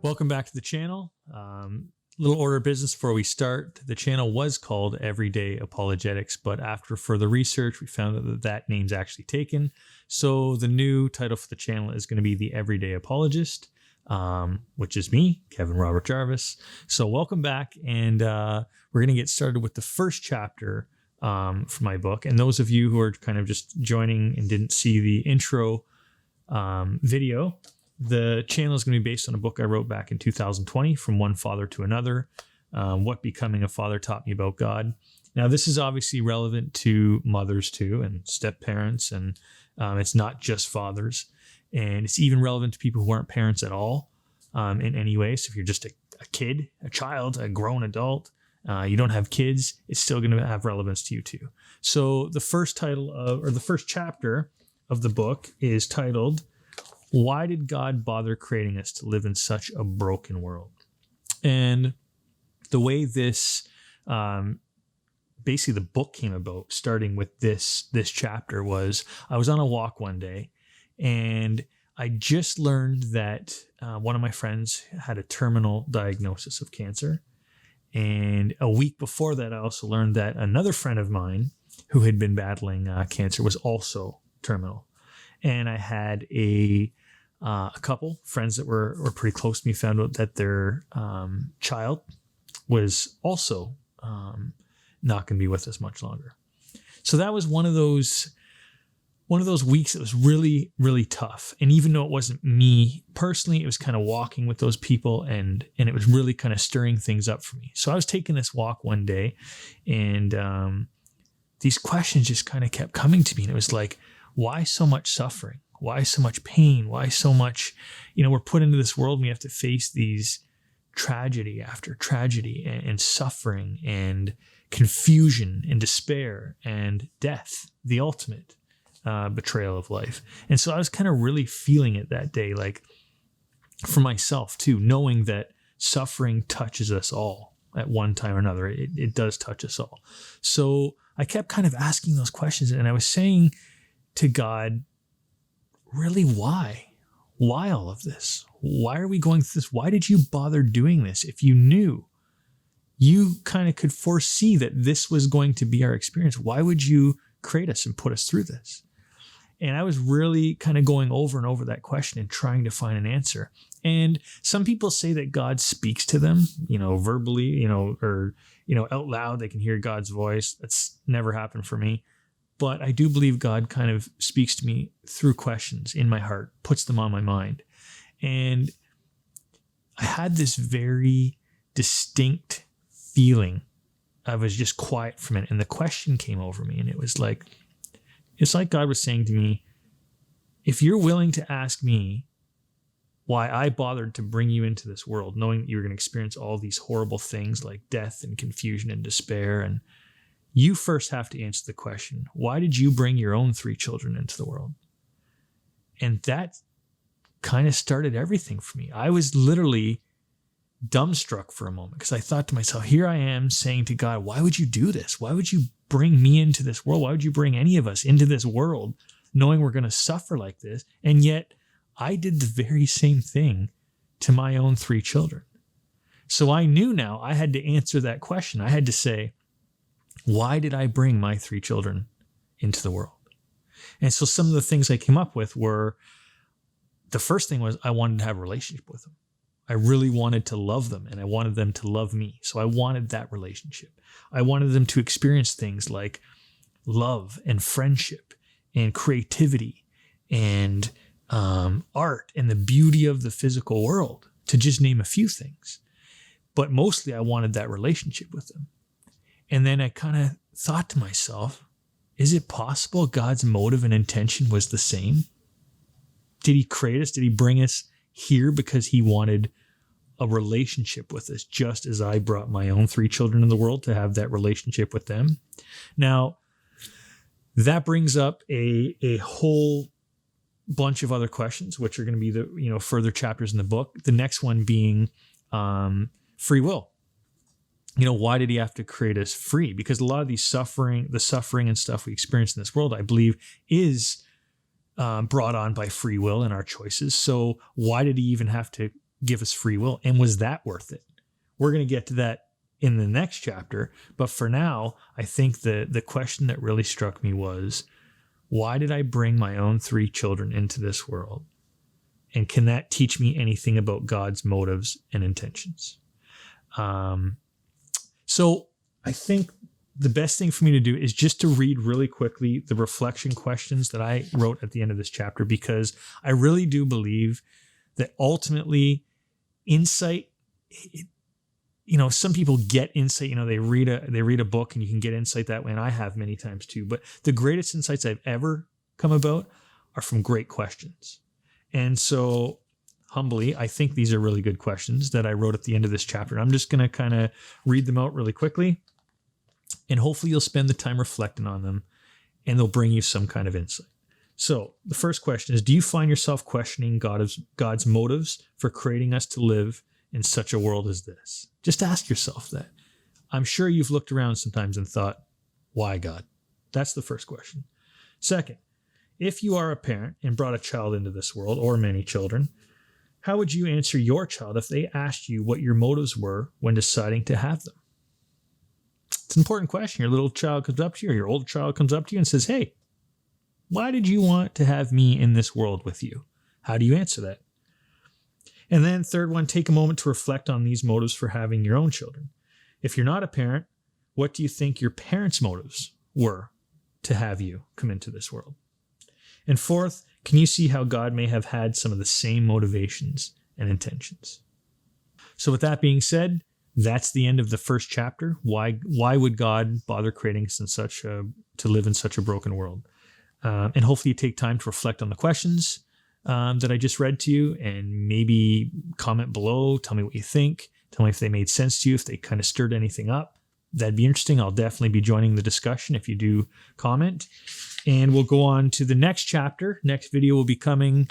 Welcome back to the channel. Little order of business before we start. The channel was called Everyday Apologetics, but after further research, we found out that that name's actually taken. So the new title for the channel is going to be The Everyday Apologist, which is me, Kevin Robert Jarvis. So welcome back, and we're going to get started with the first chapter for my book. And those of you who are kind of just joining and didn't see the intro video, the channel is going to be based on a book I wrote back in 2020, From One Father to Another, What Becoming a Father Taught Me About God. Now, this is obviously relevant to mothers too, and step-parents, and it's not just fathers. And it's even relevant to people who aren't parents at all in any way. So if you're just a kid, a child, a grown adult, you don't have kids, it's still going to have relevance to you too. So the first chapter of the book is titled, Why Did God Bother Creating Us to Live in Such a Broken World? And the way this, basically the book came about, starting with this chapter, was I was on a walk one day, and I just learned that one of my friends had a terminal diagnosis of cancer. And a week before that, I also learned that another friend of mine who had been battling cancer was also terminal. And I had a couple friends that were pretty close to me found out that their child was also not going to be with us much longer. So that was one of those weeks that was really, really tough. And even though it wasn't me personally, it was kind of walking with those people, and it was really kind of stirring things up for me. So I was taking this walk one day, and these questions just kind of kept coming to me. And it was like, why so much suffering? Why so much pain? Why so much, we're put into this world and we have to face these tragedy after tragedy and suffering and confusion and despair and death, the ultimate betrayal of life. And so I was kind of really feeling it that day, like for myself too, knowing that suffering touches us all at one time or another. It does touch us all. So I kept kind of asking those questions, and I was saying to God, really, why? Why all of this? Why are we going through this? Why did you bother doing this? If you knew, you kind of could foresee that this was going to be our experience, why would you create us and put us through this? And I was really kind of going over and over that question and trying to find an answer. And some people say that God speaks to them, verbally, or out loud, they can hear God's voice. That's never happened for me. But I do believe God kind of speaks to me through questions in my heart, puts them on my mind. And I had this very distinct feeling. I was just quiet for a minute, and the question came over me, and it was like, it's like God was saying to me, if you're willing to ask me why I bothered to bring you into this world, knowing that you were going to experience all these horrible things like death and confusion and despair, and you first have to answer the question, why did you bring your own 3 children into the world? And that kind of started everything for me. I was literally dumbstruck for a moment, because I thought to myself, here I am saying to God, why would you do this? Why would you bring me into this world? Why would you bring any of us into this world knowing we're going to suffer like this? And yet I did the very same thing to my own 3 children. So I knew now I had to answer that question. I had to say, why did I bring my 3 children into the world? And so some of the things I came up with were, the first thing was I wanted to have a relationship with them. I really wanted to love them, and I wanted them to love me. So I wanted that relationship. I wanted them to experience things like love and friendship and creativity and art and the beauty of the physical world, to just name a few things. But mostly I wanted that relationship with them. And then I kind of thought to myself, is it possible God's motive and intention was the same? Did he create us? Did he bring us here because he wanted a relationship with us, just as I brought my own 3 children in the world to have that relationship with them? Now, that brings up a whole bunch of other questions, which are going to be the further chapters in the book. The next one being free will. Why did he have to create us free? Because a lot of the suffering and stuff we experience in this world, I believe, is brought on by free will and our choices. So why did he even have to give us free will? And was that worth it? We're going to get to that in the next chapter. But for now, I think the question that really struck me was, why did I bring my own 3 children into this world? And can that teach me anything about God's motives and intentions? So I think the best thing for me to do is just to read really quickly the reflection questions that I wrote at the end of this chapter, because I really do believe that ultimately insight, some people get insight, they read a book and you can get insight that way. And I have many times too, but the greatest insights I've ever come about are from great questions. And so humbly, I think these are really good questions that I wrote at the end of this chapter. I'm just going to kind of read them out really quickly, and hopefully you'll spend the time reflecting on them and they'll bring you some kind of insight. So the first question is, do you find yourself questioning God's motives for creating us to live in such a world as this? Just ask yourself that. I'm sure you've looked around sometimes and thought, why God? That's the first question. Second, if you are a parent and brought a child into this world, or many children, how would you answer your child if they asked you what your motives were when deciding to have them? It's an important question. Your little child comes up to you, or your older child comes up to you and says, hey, why did you want to have me in this world with you? How do you answer that? And then third one, take a moment to reflect on these motives for having your own children. If you're not a parent, what do you think your parents' motives were to have you come into this world? And fourth, can you see how God may have had some of the same motivations and intentions? So with that being said, that's the end of the first chapter. Why would God bother creating us to live in such a broken world? And hopefully you take time to reflect on the questions that I just read to you, and maybe comment below. Tell me what you think. Tell me if they made sense to you, if they kind of stirred anything up. That'd be interesting. I'll definitely be joining the discussion if you do comment. And we'll go on to the next chapter. Next video will be coming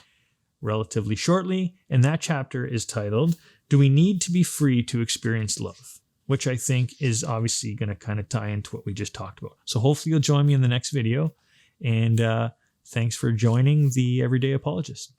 relatively shortly. And that chapter is titled, Do We Need to Be Free to Experience Love? Which I think is obviously going to kind of tie into what we just talked about. So hopefully you'll join me in the next video. And thanks for joining the Everyday Apologist.